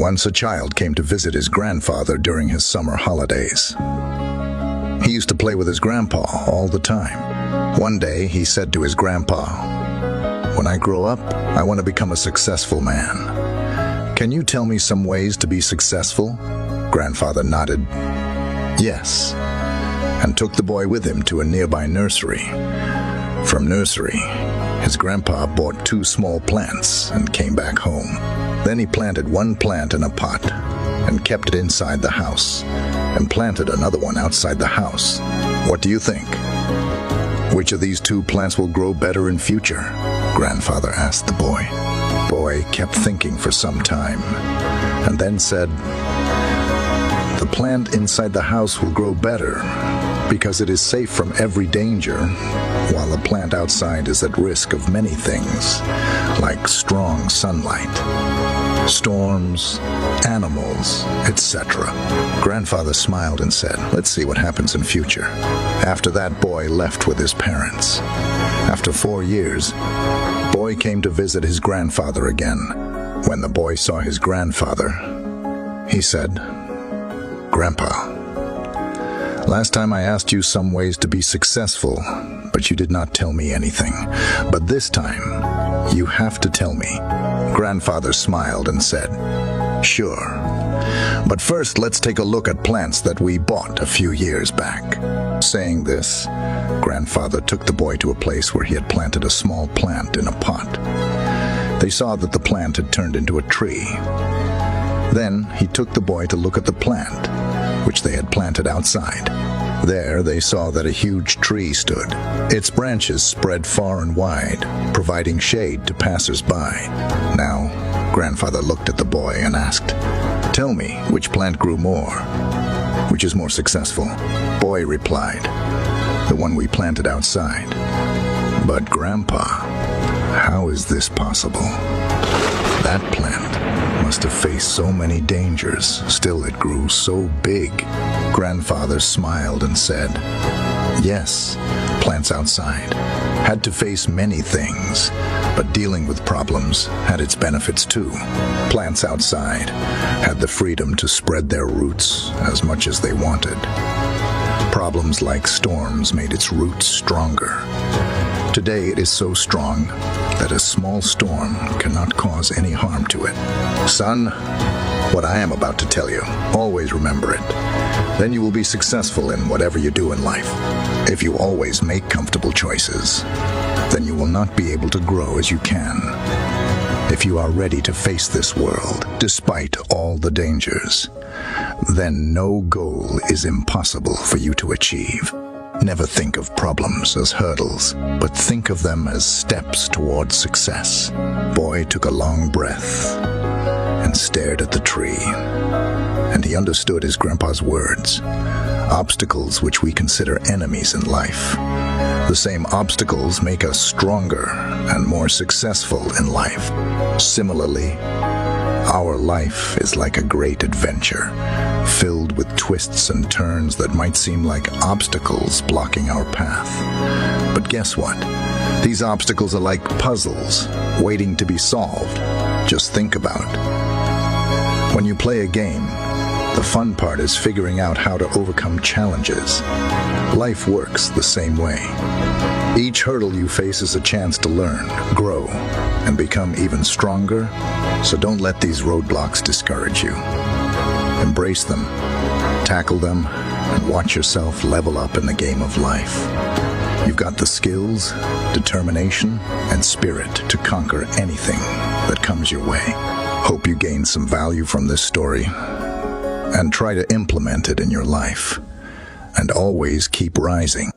Once a child came to visit his grandfather during his summer holidays. He used to play with his grandpa all the time. One day, he said to his grandpa, "When I grow up, I want to become a successful man. Can you tell me some ways to be successful?" Grandfather nodded, "Yes," and took the boy with him to a nearby nursery. From nursery, his grandpa bought 2 small plants and came back home. Then he planted one plant in a pot and kept it inside the house and planted another one outside the house. What do you think? Which of these 2 plants will grow better in future? Grandfather asked the boy. Boy kept thinking for some time and then said, "The plant inside the house will grow better because it is safe from every danger, while the plant outside is at risk of many things, like strong sunlight, storms, animals, etc." Grandfather smiled and said, "Let's see what happens in future." After that, boy left with his parents. After 4 years, boy came to visit his grandfather again. When the boy saw his grandfather, he said, "Grandpa, last time I asked you some ways to be successful, but you did not tell me anything. But this time, you have to tell me." Grandfather smiled and said, "Sure. But first, let's take a look at plants that we bought a few years back." Saying this, Grandfather took the boy to a place where he had planted a small plant in a pot. They saw that the plant had turned into a tree. Then he took the boy to look at the plant, which they had planted outside. There they saw that a huge tree stood. Its branches spread far and wide, providing shade to passers-by. Now, Grandfather looked at the boy and asked, "Tell me, which plant grew more? Which is more successful?" Boy replied, "The one we planted outside." "But Grandpa, how is this possible? That plant must have faced so many dangers, still it grew so big." Grandfather smiled and said, "Yes, plants outside had to face many things, but dealing with problems had its benefits too. Plants outside had the freedom to spread their roots as much as they wanted. Problems like storms made its roots stronger. Today it is so strong that a small storm cannot cause any harm to it. Son, what I am about to tell you, always remember it. Then you will be successful in whatever you do in life. If you always make comfortable choices, then you will not be able to grow as you can. If you are ready to face this world, despite all the dangers, then no goal is impossible for you to achieve. Never think of problems as hurdles, but think of them as steps towards success." Boy took a long breath and stared at the tree, and he understood his grandpa's words. Obstacles which we consider enemies in life, the same obstacles make us stronger and more successful in life. Similarly, our life is like a great adventure, filled with twists and turns that might seem like obstacles blocking our path. But guess what? These obstacles are like puzzles waiting to be solved. Just think about it. When you play a game, the fun part is figuring out how to overcome challenges. Life works the same way. Each hurdle you face is a chance to learn, grow, and become even stronger, so don't let these roadblocks discourage you. Embrace them, tackle them, and watch yourself level up in the game of life. You've got the skills, determination, and spirit to conquer anything that comes your way. Hope you gained some value from this story, and try to implement it in your life. And always keep rising.